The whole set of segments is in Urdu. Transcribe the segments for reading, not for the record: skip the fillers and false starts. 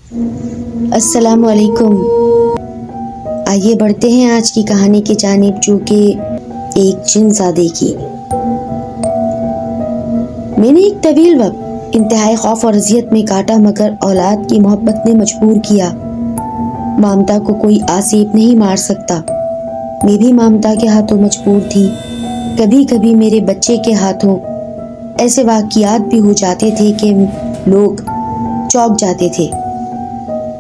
السلام علیکم۔ آئیے بڑھتے ہیں آج کی کہانی کی جانب، جو کہ ایک جن زادے کی۔ میں نے ایک طویل وقت انتہائی خوف اور اذیت میں کاٹا، مگر اولاد کی محبت نے مجبور کیا۔ مامتا کو کوئی آسیب نہیں مار سکتا۔ میں بھی مامتا کے ہاتھوں مجبور تھی۔ کبھی کبھی میرے بچے کے ہاتھوں ایسے واقعات بھی ہو جاتے تھے کہ لوگ چونک جاتے تھے۔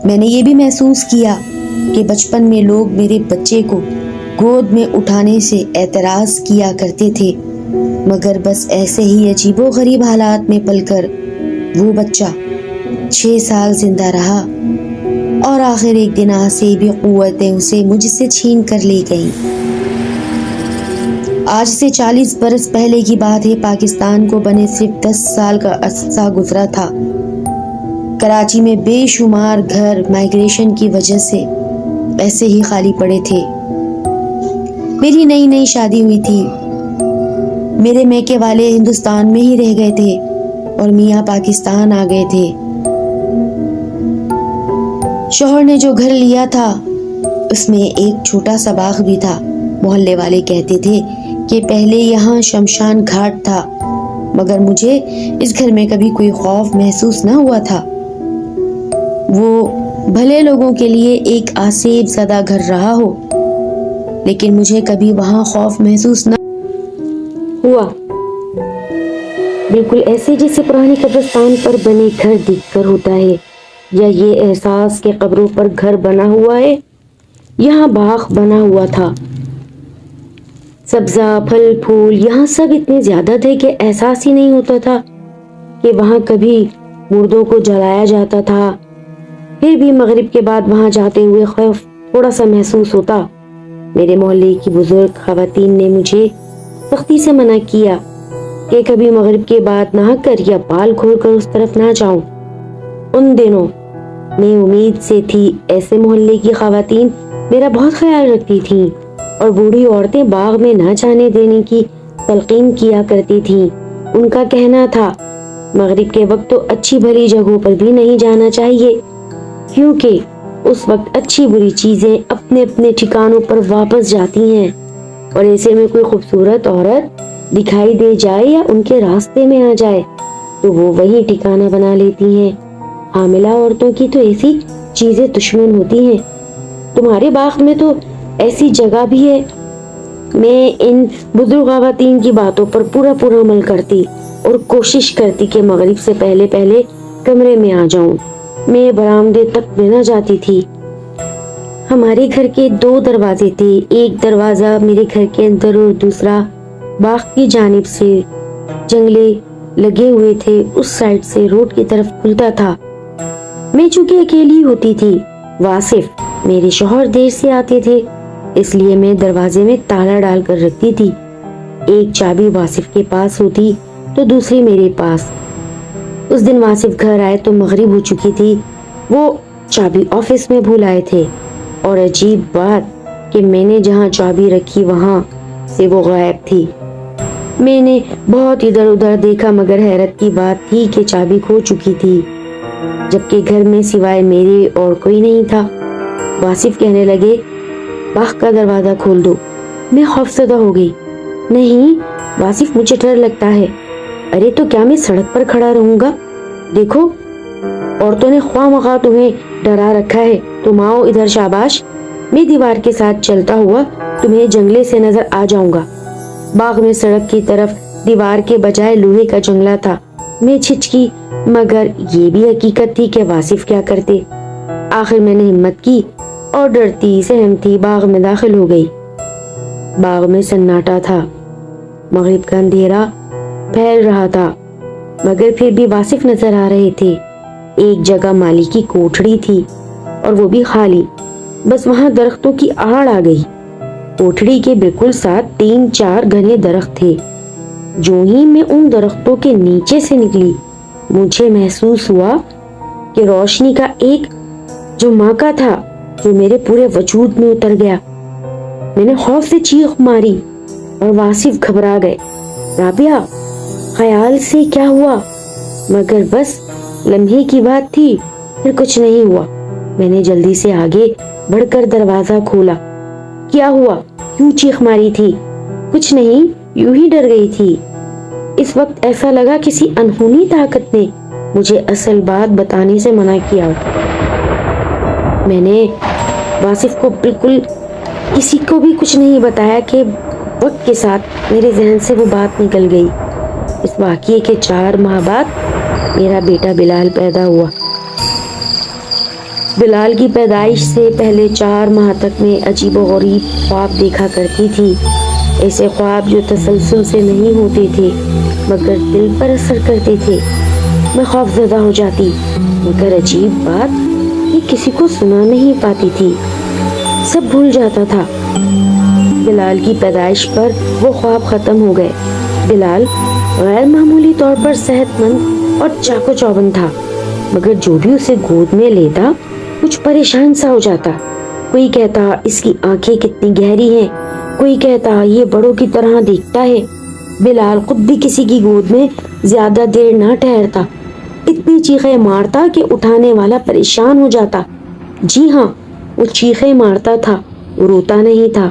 میں نے یہ بھی محسوس کیا کہ بچپن میں لوگ میرے بچے کو گود میں اٹھانے سے اعتراض کیا کرتے تھے، مگر بس ایسے ہی عجیب و غریب حالات میں پل کر وہ بچہ 6 سال زندہ رہا، اور آخر ایک دن آسیبی قوتیں اسے مجھ سے چھین کر لے گئیں۔ آج سے 40 برس پہلے کی بات ہے۔ پاکستان کو بنے صرف 10 سال کا عرصہ گزرا تھا۔ کراچی میں بے شمار گھر مائیگریشن کی وجہ سے ایسے ہی خالی پڑے تھے۔ میری نئی نئی شادی ہوئی تھی۔ میرے میکے والے ہندوستان میں ہی رہ گئے تھے اور میاں پاکستان آ گئے تھے۔ شوہر نے جو گھر لیا تھا اس میں ایک چھوٹا سا باغ بھی تھا۔ محلے والے کہتے تھے کہ پہلے یہاں شمشان گھاٹ تھا، مگر مجھے اس گھر میں کبھی کوئی خوف محسوس نہ ہوا تھا۔ وہ بھلے لوگوں کے لیے ایک آسیب زدہ گھر رہا ہو، لیکن مجھے کبھی وہاں خوف محسوس نہ ہوا۔ بالکل ایسے جیسے پرانے قبرستان پر بنے گھر دیکھ کر ہوتا ہے، یا یہ احساس کہ قبروں پر گھر بنا ہوا ہے، یہاں باغ بنا ہوا تھا۔ سبزہ، پھل پھول یہاں سب اتنے زیادہ تھے کہ احساس ہی نہیں ہوتا تھا کہ وہاں کبھی مردوں کو جلایا جاتا تھا۔ پھر بھی مغرب کے بعد وہاں جاتے ہوئے خوف تھوڑا سا محسوس ہوتا۔ میرے محلے کی بزرگ خواتین نے مجھے سختی سے منع کیا کہ کبھی مغرب کے بعد نہا کر یا بال کھول کر اس طرف نہ جاؤں۔ ان دنوں میں امید سے تھی، ایسے محلے کی خواتین میرا بہت خیال رکھتی تھیں، اور بوڑھی عورتیں باغ میں نہ جانے دینے کی تلقین کیا کرتی تھیں۔ ان کا کہنا تھا مغرب کے وقت تو اچھی بھلی جگہوں پر بھی نہیں جانا چاہیے، کیونکہ اس وقت اچھی بری چیزیں اپنے اپنے ٹھکانوں پر واپس جاتی ہیں، اور ایسے میں کوئی خوبصورت عورت دکھائی دے جائے یا ان کے راستے میں آ جائے تو وہ وہی ٹھکانہ بنا لیتی ہیں۔ حاملہ عورتوں کی تو ایسی چیزیں دشمن ہوتی ہیں۔ تمہارے باغ میں تو ایسی جگہ بھی ہے۔ میں ان بزرگ خواتین کی باتوں پر پورا عمل کرتی اور کوشش کرتی کہ مغرب سے پہلے کمرے میں آ جاؤں۔ میں برآمدے تک میں نہ جاتی تھی۔ ہمارے گھر کے 2 دروازے تھے، ایک دروازہ میرے گھر کے اندر اور دوسرا باغ کی جانب سے۔ جنگلے لگے ہوئے تھے، اس سائڈ سے روڈ کی طرف کھلتا تھا۔ میں چونکہ اکیلی ہوتی تھی، واصف میرے شوہر دیر سے آتے تھے، اس لیے میں دروازے میں تالا ڈال کر رکھتی تھی۔ ایک چابی واصف کے پاس ہوتی تو دوسری میرے پاس۔ اس دن واصف گھر آئے تو مغرب ہو چکی تھی۔ وہ چابی آفس میں بھول آئے تھے، اور عجیب بات کہ میں نے جہاں چابی رکھی وہاں سے وہ غائب تھی۔ میں نے بہت ادھر ادھر دیکھا، مگر حیرت کی بات تھی کہ چابی کھو چکی تھی، جبکہ گھر میں سوائے میرے اور کوئی نہیں تھا۔ واصف کہنے لگے، باغ کا دروازہ کھول دو۔ میں خوفزدہ ہو گئی۔ نہیں واصف، مجھے ڈر لگتا ہے۔ ارے تو کیا میں سڑک پر کھڑا رہوں گا؟ دیکھو عورتوں نے خواہ مخواہ تمہیں ڈرا رکھا ہے، تم آؤ ادھر، شاباش۔ میں دیوار کے ساتھ چلتا ہوا تمہیں جنگلے سے نظر آ جاؤں گا۔ باغ میں سڑک کی طرف دیوار کے بجائے لوہے کا جنگلہ تھا۔ میں چھچکی، مگر یہ بھی حقیقت تھی کہ واصف کیا کرتے۔ آخر میں نے ہمت کی اور ڈرتی سہمتی باغ میں داخل ہو گئی۔ باغ میں سناٹا تھا، مغرب کا اندھیرا پھیل رہا تھا، مگر پھر بھی واصف نظر آ رہے تھے۔ ایک جگہ مالی کی کوٹھڑی تھی، اور وہ بھی خالی، بس وہاں درختوں کی آڑ آ گئی۔ کوٹھڑی کے بالکل ساتھ 3-4 گھنے درخت تھے۔ جو ہی میں ان درختوں کے نیچے سے نکلی، مجھے محسوس ہوا کہ روشنی کا ایک جھماکا تھا جو میرے پورے وجود میں اتر گیا۔ میں نے خوف سے چیخ ماری اور واصف گھبرا گئے۔ رابعہ، خیال سے کیا ہوا؟ مگر بس لمحے کی بات تھی، پھر کچھ نہیں ہوا۔ میں نے جلدی سے آگے بڑھ کر دروازہ کھولا۔ کیا ہوا؟ کیوں چیخ ماری تھی؟ کچھ نہیں، یوں ہی ڈر گئی تھی۔ اس وقت ایسا لگا کسی انہونی طاقت نے مجھے اصل بات بتانے سے منع کیا۔ میں نے واصف کو بالکل کسی کو بھی کچھ نہیں بتایا کہ وقت کے ساتھ میرے ذہن سے وہ بات نکل گئی۔ اس واقعے کے 4 ماہ بعد میرا بیٹا بلال پیدا ہوا۔ بلال کی پیدائش سے پہلے 4 ماہ تک میں عجیب و غریب خواب دیکھا کرتی تھی، ایسے خواب جو تسلسل سے نہیں ہوتے تھے مگر دل پر اثر کرتے تھے۔ میں خوف زدہ ہو جاتی مگر عجیب بات یہ کسی کو سنا نہیں پاتی تھی، سب بھول جاتا تھا۔ بلال کی پیدائش پر وہ خواب ختم ہو گئے۔ بلال غیر معمولی طور پر صحت مند اور چاق و چوبند تھا، مگر جو بھی اسے گود میں لیتا کچھ پریشان سا ہو جاتا۔ کوئی کہتا اس کی آنکھیں کتنی گہری ہیں، کوئی کہتا یہ بڑوں کی طرح دیکھتا ہے۔ بلال خود بھی کسی کی گود میں زیادہ دیر نہ ٹھہرتا، اتنی چیخیں مارتا کہ اٹھانے والا پریشان ہو جاتا۔ جی ہاں، وہ چیخیں مارتا تھا، وہ روتا نہیں تھا۔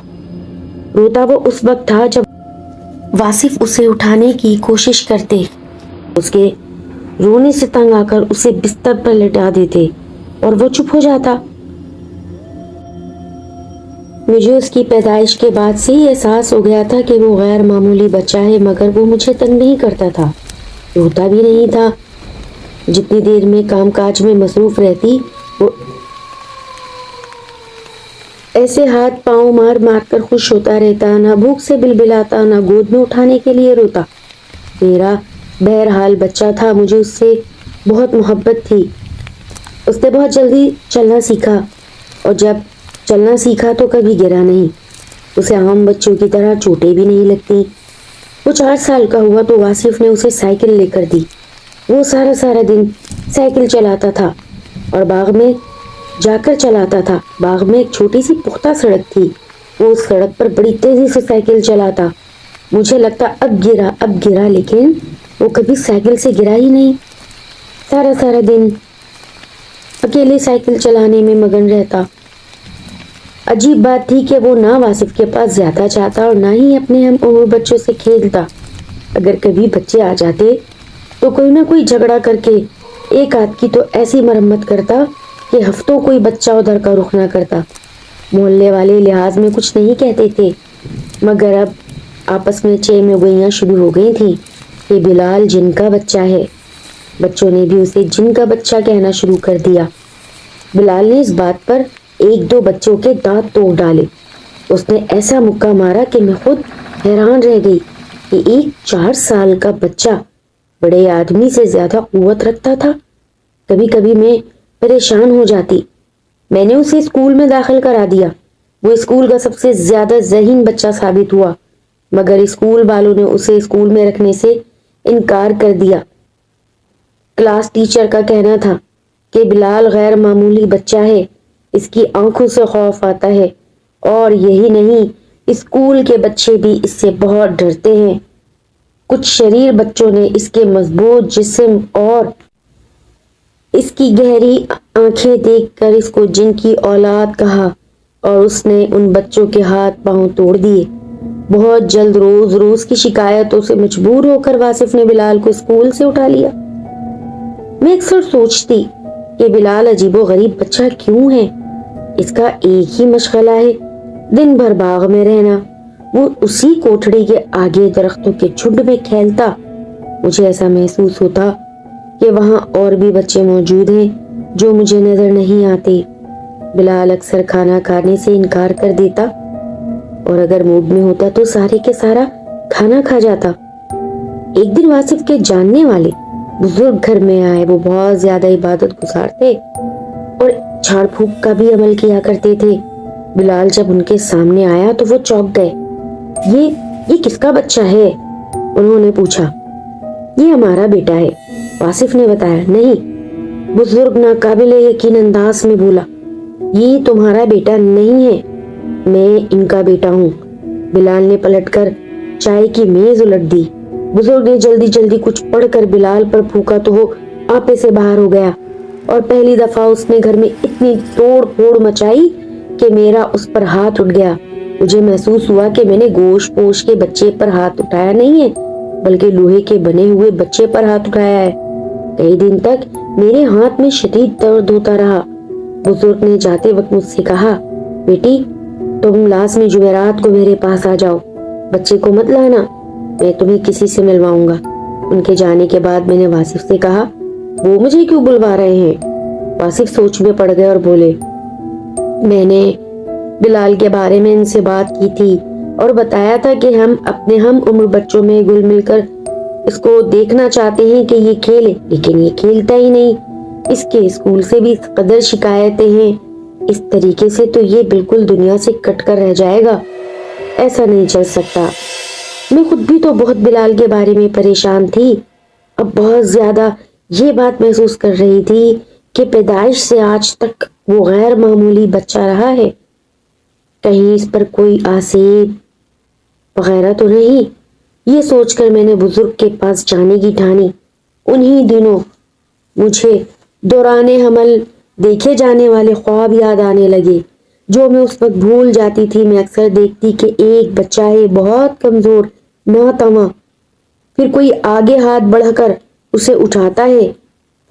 روتا وہ اس وقت تھا جب واصف اسے اٹھانے کی کوشش کرتے، اس کے رونے سے تنگ آ کر اسے بستر پر لٹا دیتے اور وہ چپ ہو جاتا۔ مجھے اس کی پیدائش کے بعد سے ہی احساس ہو گیا تھا کہ وہ غیر معمولی بچہ ہے، مگر وہ مجھے تنگ نہیں کرتا تھا، روتا بھی نہیں تھا۔ جتنی دیر میں کام کاج میں مصروف رہتی وہ ایسے ہاتھ پاؤں مار مار کر خوش ہوتا رہتا، نہ بھوک سے بلبلاتا، نہ گود میں اٹھانے کے لیے روتا۔ میرا بہرحال بچہ تھا، مجھے اس سے بہت محبت تھی۔ اس نے بہت جلدی چلنا سیکھا اور جب چلنا سیکھا تو کبھی گرا نہیں، اسے عام بچوں کی طرح چوٹیں بھی نہیں لگتی۔ وہ 4 سال کا ہوا تو واصف نے اسے سائیکل لے کر دی۔ وہ سارا دن سائیکل چلاتا تھا اور باغ میں جا کر چلاتا تھا۔ باغ میں ایک چھوٹی سی پختہ سڑک تھی، وہ اس سڑک پر بڑی تیزی سے سائیکل چلاتا۔ مجھے لگتا اب گرا، لیکن وہ کبھی سائیکل سے گرا ہی نہیں۔ سارا دن اکیلے سائیکل چلانے میں مگن رہتا۔ عجیب بات تھی کہ وہ نہ واصف کے پاس زیادہ جاتا اور نہ ہی اپنے ہم عمر بچوں سے کھیلتا۔ اگر کبھی بچے آ جاتے تو کوئی نہ کوئی جھگڑا کر کے ایک آدھ کی تو ایسی مرمت کرتا کہ ہفتوں کوئی بچہ ادھر کا رخ نہ کرتا۔ محلے والے لحاظ میں کچھ نہیں کہتے تھے، مگر اب آپس میں چے میں گوئیاں شروع ہو گئی تھیں کہ بلال جن کا بچہ ہے۔ بچوں نے بھی اسے جن کا بچہ کہنا شروع کر دیا۔ بلال نے اس بات پر 1-2 بچوں کے دانت توڑ ڈالے۔ اس نے ایسا مکہ مارا کہ میں خود حیران رہ گئی کہ ایک 4 سال کا بچہ بڑے آدمی سے زیادہ قوت رکھتا تھا۔ کبھی کبھی میں پریشان ہو جاتی۔ میں نے اسے اسکول میں داخل کرا دیا۔ وہ اسکول کا سب سے زیادہ ذہین بچہ ثابت ہوا، مگر اسکول والوں نے اسے اسکول میں رکھنے سے انکار کر دیا۔ کلاس ٹیچر کا کہنا تھا کہ بلال غیر معمولی بچہ ہے، اس کی آنکھوں سے خوف آتا ہے، اور یہی نہیں، اسکول کے بچے بھی اس سے بہت ڈرتے ہیں۔ کچھ شریر بچوں نے اس کے مضبوط جسم اور اس کی گہری آنکھیں دیکھ کر اس کو جن کی اولاد کہا، اور اس نے ان بچوں کے ہاتھ پاؤں توڑ دیے۔ بہت جلد روز کی شکایتوں سے مجبور ہو کر واصف نے بلال کو اسکول سے اٹھا لیا۔ میں اکثر سوچتی کہ بلال عجیب و غریب بچہ کیوں ہے؟ اس کا ایک ہی مشغلہ ہے دن بھر باغ میں رہنا۔ وہ اسی کوٹھڑی کے آگے درختوں کے جھنڈ میں کھیلتا۔ مجھے ایسا محسوس ہوتا کہ وہاں اور بھی بچے موجود ہیں جو مجھے نظر نہیں آتے۔ بلال اکثر کھانا کھانے سے انکار کر دیتا اور اگر موڈ میں ہوتا تو سارے کے سارا کھانا کھا جاتا۔ ایک دن واصف کے جاننے والے بزرگ گھر میں آئے۔ وہ بہت زیادہ عبادت گزار تھے اور جھاڑ پھونک کا بھی عمل کیا کرتے تھے۔ بلال جب ان کے سامنے آیا تو وہ چونک گئے۔ یہ کس کا بچہ ہے؟ انہوں نے پوچھا۔ یہ ہمارا بیٹا ہے، واصف نے بتایا۔ نہیں، بزرگ ناقابل یقین انداز میں بولا، یہ تمہارا بیٹا نہیں ہے، میں ان کا بیٹا ہوں۔ بلال نے پلٹ کر چائے کی میز الٹ دی۔ بزرگ نے جلدی کچھ پڑھ کر بلال پر پھونکا تو وہ آپے سے باہر ہو گیا۔ اور پہلی دفعہ اس نے گھر میں اتنی توڑ پھوڑ مچائی کہ میرا اس پر ہاتھ اٹھ گیا۔ مجھے محسوس ہوا کہ میں نے گوشت پوش کے بچے پر ہاتھ اٹھایا نہیں ہے بلکہ لوہے کے بنے ہوئے بچے پر ہاتھ اٹھایا ہے۔ کئی دن تک میرے ہاتھ میں شدید درد ہوتا رہا۔ بزرگ نے جاتے وقت مجھ سے کہا، بیٹی تم لازمی جمعرات کو میرے پاس آ جاؤ، بچے کو مت لانا، میں تمہیں کسی سے ملواؤں گا۔ ان کے جانے کے بعد میں نے واصف سے کہا، وہ مجھے کیوں بلوا رہے ہیں؟ واصف سوچ میں پڑ گئے اور بولے، میں نے بلال کے بارے میں ان سے بات کی تھی اور بتایا تھا کہ ہم اپنے ہم عمر بچوں میں گل مل کر اس کو دیکھنا چاہتے ہیں کہ یہ کھیلے، لیکن یہ کھیلتا ہی نہیں۔ اس کے اسکول سے بھی اس قدر شکایتیں ہیں، اس طریقے سے تو یہ بالکل دنیا سے کٹ کر رہ جائے گا۔ ایسا نہیں چل سکتا۔ میں خود بھی تو بہت بلال کے بارے میں پریشان تھی، اب بہت زیادہ یہ بات محسوس کر رہی تھی کہ پیدائش سے آج تک وہ غیر معمولی بچہ رہا ہے، کہیں اس پر کوئی آسیب وغیرہ تو نہیں۔ یہ سوچ کر میں نے بزرگ کے پاس جانے کی ٹھانی۔ انہی دنوں مجھے دوران حمل دیکھے جانے والے خواب یاد آنے لگے جو میں اس وقت بھول جاتی تھی۔ میں اکثر دیکھتی کہ ایک بچہ ہے بہت کمزور، ناتواں، پھر کوئی آگے ہاتھ بڑھا کر اسے اٹھاتا ہے،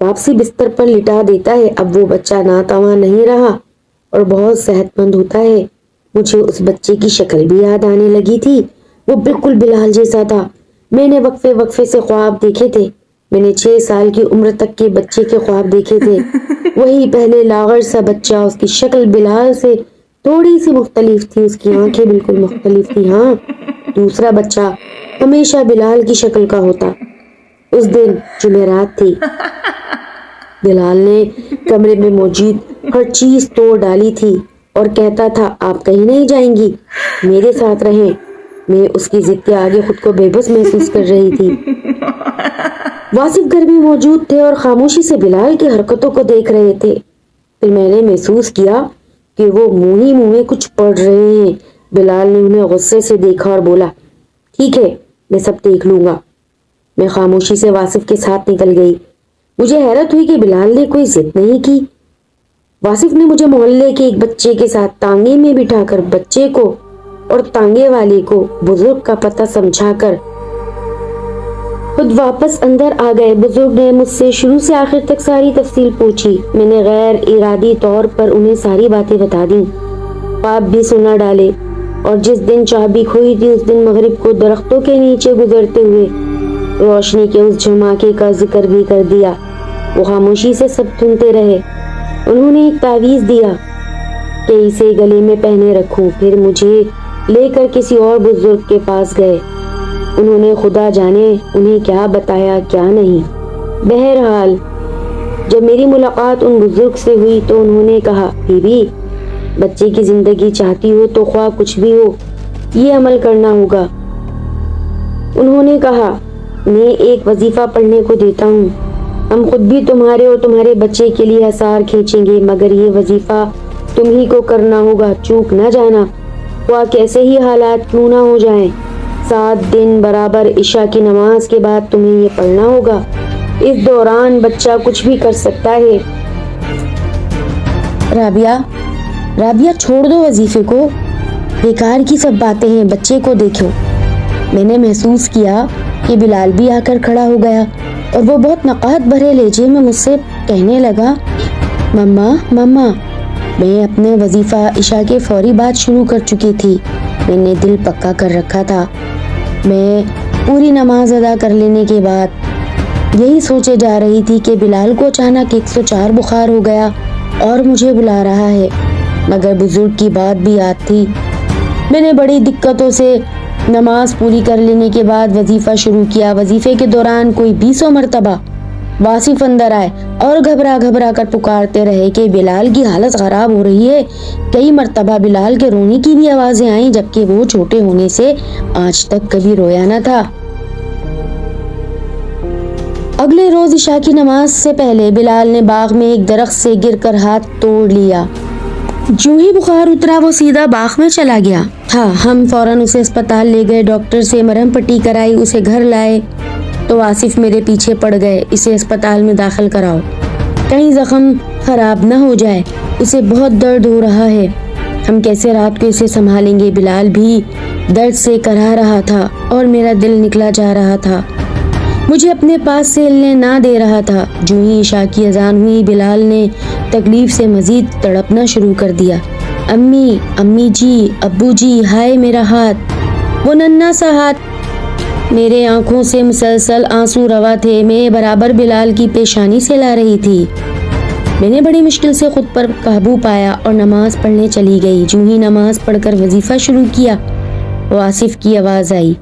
واپسی بستر پر لٹا دیتا ہے۔ اب وہ بچہ ناتواں نہیں رہا اور بہت صحت مند ہوتا ہے۔ مجھے اس بچے کی شکل بھی یاد آنے لگی تھی، وہ بالکل بلال جیسا تھا۔ میں نے وقفے وقفے سے خواب دیکھے تھے، میں نے 6 سال کی عمر تک کے بچے کے خواب دیکھے تھے، وہی پہلے لاغر سا بچہ، اس کی شکل بلال سے تھوڑی سی مختلف تھی، اس کی آنکھیں بالکل مختلف تھی۔ ہاں، دوسرا بچہ ہمیشہ بلال کی شکل کا ہوتا۔ اس دن جمعرات تھی۔ بلال نے کمرے میں موجود ہر چیز توڑ ڈالی تھی اور کہتا تھا، آپ کہیں نہیں جائیں گی، میرے ساتھ رہیں۔ میں اس کی ضد کے آگے خود کو بے بس محسوس کر رہی تھی۔ واصف گھر میں موجود تھے اور خاموشی سے بلال کی حرکتوں کو دیکھ رہے تھے۔ پھر میں نے محسوس کیا کہ وہ منہ ہی منہ میں کچھ پڑھ رہے ہیں۔ بلال نے انہیں غصے سے دیکھا اور بولا، ٹھیک ہے، میں سب دیکھ لوں گا۔ میں خاموشی سے واصف کے ساتھ نکل گئی۔ مجھے حیرت ہوئی کہ بلال نے کوئی ضد نہیں کی۔ واصف نے مجھے محلے کے ایک بچے کے ساتھ تانگے میں بٹھا کر بچے کو اور تانگے والے کو بزرگ کا پتہ سمجھا کر خود واپس اندر آ گئے۔ بزرگ نے مجھ سے شروع سے آخر تک ساری تفصیل پوچھی۔ میں نے غیر ارادی طور پر انہیں ساری باتیں بتا دیں، خواب بھی سنا ڈالے، اور جس دن چابی کھوئی تھی اس دن مغرب کو درختوں کے نیچے گزرتے ہوئے روشنی کے اس جھماکے کا ذکر بھی کر دیا۔ وہ خاموشی سے سب سنتے رہے۔ انہوں نے ایک تعویذ دیا کہ اسے گلے میں پہنے رکھوں، پھر مجھے لے کر کسی اور بزرگ کے پاس گئے۔ انہوں نے خدا جانے انہیں کیا بتایا کیا نہیں۔ بہرحال جب میری ملاقات ان بزرگ سے ہوئی تو انہوں نے کہا، بی بی، بچے کی زندگی چاہتی ہو تو خواہ کچھ بھی ہو یہ عمل کرنا ہوگا۔ انہوں نے کہا، میں ایک وظیفہ پڑھنے کو دیتا ہوں، ہم خود بھی تمہارے اور تمہارے بچے کے لیے اثار کھینچیں گے، مگر یہ وظیفہ تم ہی کو کرنا ہوگا، چوک نہ جانا، خواہ کیسے ہی حالات کیوں نہ ہو جائیں۔ 7 دن برابر عشاء کی نماز کے بعد تمہیں یہ پڑھنا ہوگا۔ اس دوران بچہ کچھ بھی کر سکتا ہے۔ رابعہ چھوڑ دو وظیفے کو، بیکار کی سب باتیں ہیں، بچے کو دیکھو۔ میں نے محسوس کیا کہ بلال بھی آ کر کھڑا ہو گیا اور وہ بہت نقاہت بھرے لہجے میں مجھ سے کہنے لگا، مما، میں اپنے وظیفہ عشاء کے فوری بعد شروع کر چکی تھی۔ میں نے دل پکا کر رکھا تھا، میں پوری نماز ادا کر لینے کے بعد یہی سوچے جا رہی تھی کہ بلال کو اچانک 104 بخار ہو گیا اور مجھے بلا رہا ہے، مگر بزرگ کی بات بھی یاد تھی۔ میں نے بڑی دقتوں سے نماز پوری کر لینے کے بعد وظیفہ شروع کیا۔ وظیفے کے دوران کوئی 20 مرتبہ واصف اندر آئے اور گھبرا کر پکارتے رہے کہ بلال کی حالت خراب ہو رہی ہے۔ کئی مرتبہ بلال کے رونے کی بھی آوازیں آئیں، جبکہ وہ چھوٹے ہونے سے آج تک کبھی رویا نہ تھا۔ اگلے روز عشاء کی نماز سے پہلے بلال نے باغ میں ایک درخت سے گر کر ہاتھ توڑ لیا۔ جو ہی بخار اترا وہ سیدھا باغ میں چلا گیا تھا۔ ہم فوراً اسے اسپتال لے گئے، ڈاکٹر سے مرہم پٹی کرائی، اسے گھر لائے تو واصف میرے پیچھے پڑ گئے، اسے اسپتال میں داخل کراؤ۔ کہیں زخم خراب نہ ہو جائے، اسے بہت درد ہو رہا ہے، ہم کیسے رات کو اسے سنبھالیں گے۔ بلال بھی درد سے کرا رہا تھا اور میرا دل نکلا جا رہا تھا، مجھے اپنے پاس سے ہلنے نہ دے رہا تھا۔ جو ہی عشاء کی اذان ہوئی، بلال نے تکلیف سے مزید تڑپنا شروع کر دیا۔ امی، امی جی، ابو جی، ہائے میرا ہاتھ، وہ ننھا سا ہاتھ۔ میرے آنکھوں سے مسلسل آنسو روا تھے، میں برابر بلال کی پیشانی سے لا رہی تھی۔ میں نے بڑی مشکل سے خود پر قابو پایا اور نماز پڑھنے چلی گئی۔ جو ہی نماز پڑھ کر وظیفہ شروع کیا، واصف کی آواز آئی،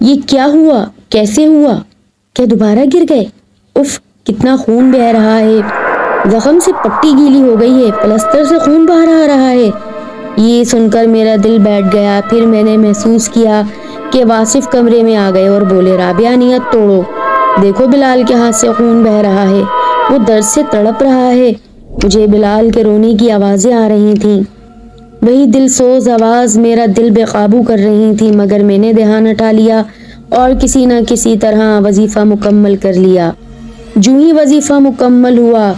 یہ کیا ہوا؟ کیسے ہوا؟ کیا دوبارہ گر گئے؟ اف، کتنا خون بہہ رہا ہے، زخم سے پٹی گیلی ہو گئی ہے، پلستر سے خون باہر آ رہا ہے۔ یہ سن کر میرا دل بیٹھ گیا۔ پھر میں نے محسوس کیا کہ واصف کمرے میں آ گئے اور بولے، رابعہ نیت توڑو، دیکھو بلال کے ہاتھ سے خون بہہ رہا ہے، وہ درد سے تڑپ رہا ہے۔ مجھے بلال کے رونے کی آوازیں آ رہی تھیں، وہی دل سوز آواز میرا دل بے قابو کر رہی تھی، مگر میں نے دھیان ہٹا لیا اور کسی نہ کسی طرح وظیفہ مکمل کر لیا۔ جو ہی وظیفہ مکمل ہوا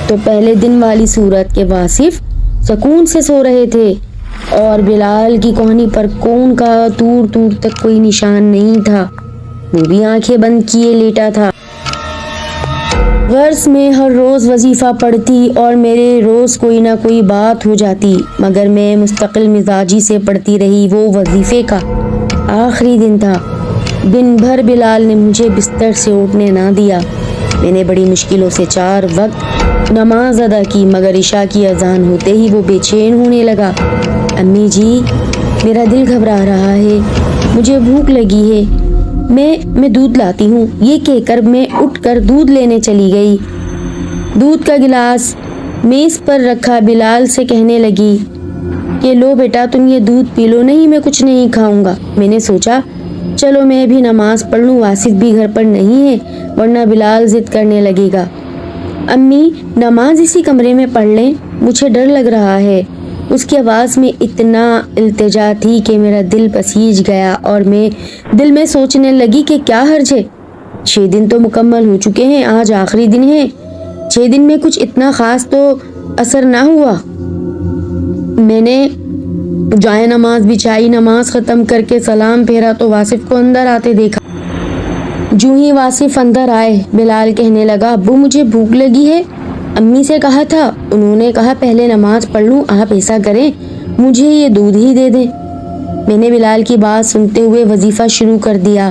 تو پہلے دن والی صورت کے واصف سکون سے سو رہے تھے اور بلال کی کوہنی پر خون کا دور تک کوئی نشان نہیں تھا، وہ بھی آنکھیں بند کیے لیٹا تھا۔ غرض میں ہر روز وظیفہ پڑھتی اور میرے روز کوئی نہ کوئی بات ہو جاتی، مگر میں مستقل مزاجی سے پڑھتی رہی۔ وہ وظیفے کا آخری دن تھا، دن بھر بلال نے مجھے بستر سے اٹھنے نہ دیا۔ میں نے بڑی مشکلوں سے 4 وقت نماز ادا کی، مگر عشاء کی اذان ہوتے ہی وہ بے چین ہونے لگا۔ امی جی، میرا دل گھبرا رہا ہے، مجھے بھوک لگی ہے، میں دودھ لاتی ہوں۔ یہ کہہ کر میں اٹھ کر دودھ لینے چلی گئی۔ دودھ کا گلاس میز پر رکھا، بلال سے کہنے لگی کہ لو بیٹا، تم یہ دودھ پی لو۔ نہیں، میں کچھ نہیں کھاؤں گا۔ میں نے سوچا چلو میں بھی نماز پڑھ لوں، واصف بھی گھر پر نہیں ہے، ورنہ بلال ضد کرنے لگے گا۔ امی، نماز اسی کمرے میں پڑھ لیں، مجھے ڈر لگ رہا ہے۔ اس کی آواز میں اتنا التجا تھی کہ میرا دل پسیج گیا اور میں دل میں سوچنے لگی کہ کیا حرج ہے، 6 دن تو مکمل ہو چکے ہیں، آج آخری دن ہے، 6 دن میں کچھ اتنا خاص تو اثر نہ ہوا۔ میں نے جائے نماز بچھائی، نماز ختم کر کے سلام پھیرا تو واصف کو اندر آتے دیکھا۔ جو ہی واصف اندر آئے، بلال کہنے لگا، ابو مجھے بھوک لگی ہے، امی سے کہا تھا، انہوں نے کہا پہلے نماز پڑھ لوں، آپ ایسا کریں مجھے یہ دودھ ہی دے دیں۔ میں نے بلال کی بات سنتے ہوئے وظیفہ شروع کر دیا۔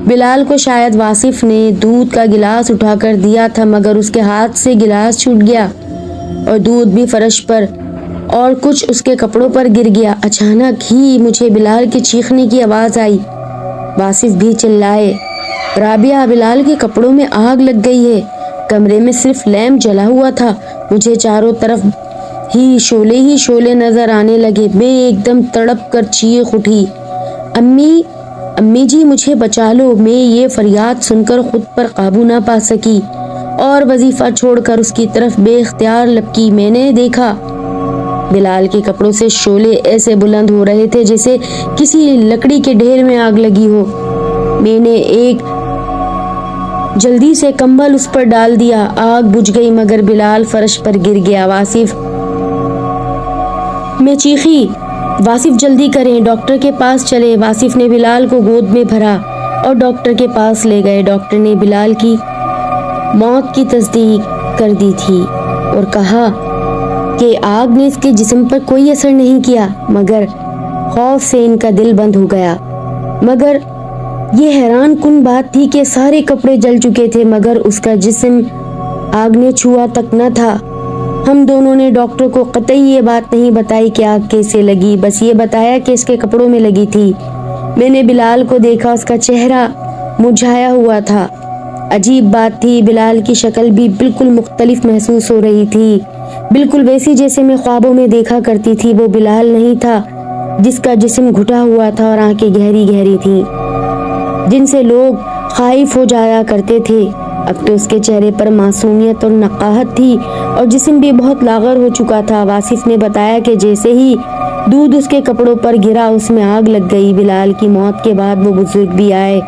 بلال کو شاید واصف نے دودھ کا گلاس اٹھا کر دیا تھا، مگر اس کے ہاتھ سے گلاس چھوٹ گیا اور دودھ بھی فرش پر اور کچھ اس کے کپڑوں پر گر گیا۔ اچانک ہی مجھے بلال کے چیخنے کی آواز آئی، واصف بھی چلائے، رابعہ، بلال کے کپڑوں میں آگ لگ گئی ہے۔ کمرے میں صرف لیمپ جلا ہوا تھا، مجھے چاروں طرف ہی شعلے نظر آنے لگے۔ میں ایک دم تڑپ کر چیخ اٹھی، امی جی مجھے بچا لو۔ میں یہ فریاد سن کر خود پر قابو نہ پا سکی اور وظیفہ چھوڑ کر اس کی طرف بے اختیار لپکی۔ میں نے دیکھا بلال کے کپڑوں سے شعلے ایسے بلند ہو رہے تھے جیسے کسی لکڑی کے ڈھیر میں آگ لگی ہو۔ میں نے ایک جلدی سے کمبل اس پر ڈال دیا، آگ بجھ گئی مگر بلال فرش پر گر گیا۔ واصف، میں چیخی، واصف جلدی کریں، ڈاکٹر کے پاس چلے۔ واصف نے بلال کو گود میں بھرا اور ڈاکٹر کے پاس لے گئے۔ ڈاکٹر نے بلال کی موت کی تصدیق کر دی تھی اور کہا کہ آگ نے اس کے جسم پر کوئی اثر نہیں کیا، مگر خوف سے ان کا دل بند ہو گیا۔ مگر یہ حیران کن بات تھی کہ سارے کپڑے جل چکے تھے مگر اس کا جسم آگ نے چھوا تک نہ تھا۔ ہم دونوں نے ڈاکٹر کو قطعی یہ بات نہیں بتائی کہ آگ کیسے لگی، بس یہ بتایا کہ اس کے کپڑوں میں لگی تھی۔ میں نے بلال کو دیکھا، اس کا چہرہ مرجھایا ہوا تھا۔ عجیب بات تھی، بلال کی شکل بھی بالکل مختلف محسوس ہو رہی تھی، بالکل ویسی جیسے میں خوابوں میں دیکھا کرتی تھی۔ وہ بلال نہیں تھا جس کا جسم گھٹا ہوا تھا اور آنکھیں گہری گہری تھیں، جن سے لوگ خائف ہو جایا کرتے تھے۔ اب تو اس کے چہرے پر معصومیت اور نقاہت تھی اور جسم بھی بہت لاغر ہو چکا تھا۔ واصف نے بتایا کہ جیسے ہی دودھ اس کے کپڑوں پر گرا اس میں آگ لگ گئی۔ بلال کی موت کے بعد وہ بزرگ بھی آئے،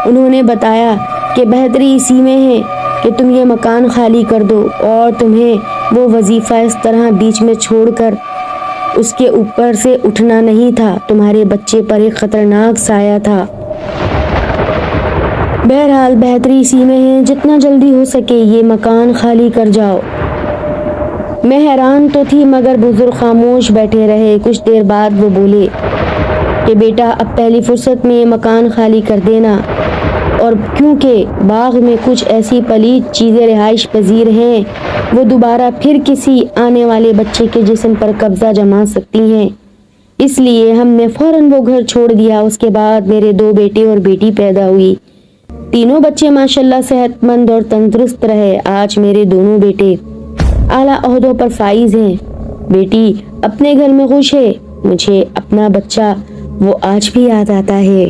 انہوں نے بتایا کہ بہتری اسی میں ہے کہ تم یہ مکان خالی کر دو، اور تمہیں وہ وظیفہ اس طرح بیچ میں چھوڑ کر اس کے اوپر سے اٹھنا نہیں تھا۔ تمہارے بچے پر ایک خطرناک سایہ تھا۔ بہرحال بہتری اسی میں ہے، جتنا جلدی ہو سکے یہ مکان خالی کر جاؤ۔ میں حیران تو تھی مگر بزرگ خاموش بیٹھے رہے۔ کچھ دیر بعد وہ بولے کہ بیٹا اب پہلی فرصت میں یہ مکان خالی کر دینا، اور کیونکہ باغ میں کچھ ایسی پلید چیزیں رہائش پذیر ہیں وہ دوبارہ پھر کسی آنے والے بچے کے جسم پر قبضہ جما سکتی ہیں، اس لیے ہم نے فوراً وہ گھر چھوڑ دیا۔ اس کے بعد میرے 2 بیٹے اور بیٹی پیدا ہوئی۔ تینوں بچے ماشاءاللہ صحت مند اور تندرست رہے۔ آج میرے دونوں بیٹے اعلیٰ عہدوں پر فائز ہیں، بیٹی اپنے گھر میں خوش ہے۔ مجھے اپنا بچہ وہ آج بھی یاد آتا ہے۔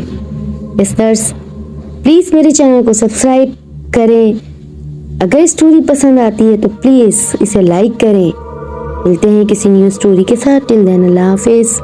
لسنرز پلیز میرے چینل کو سبسکرائب کریں، اگر اسٹوری پسند آتی ہے تو پلیز اسے لائک کریں۔ ملتے ہیں کسی نیو اسٹوری کے ساتھ، ٹل دین اللہ حافظ۔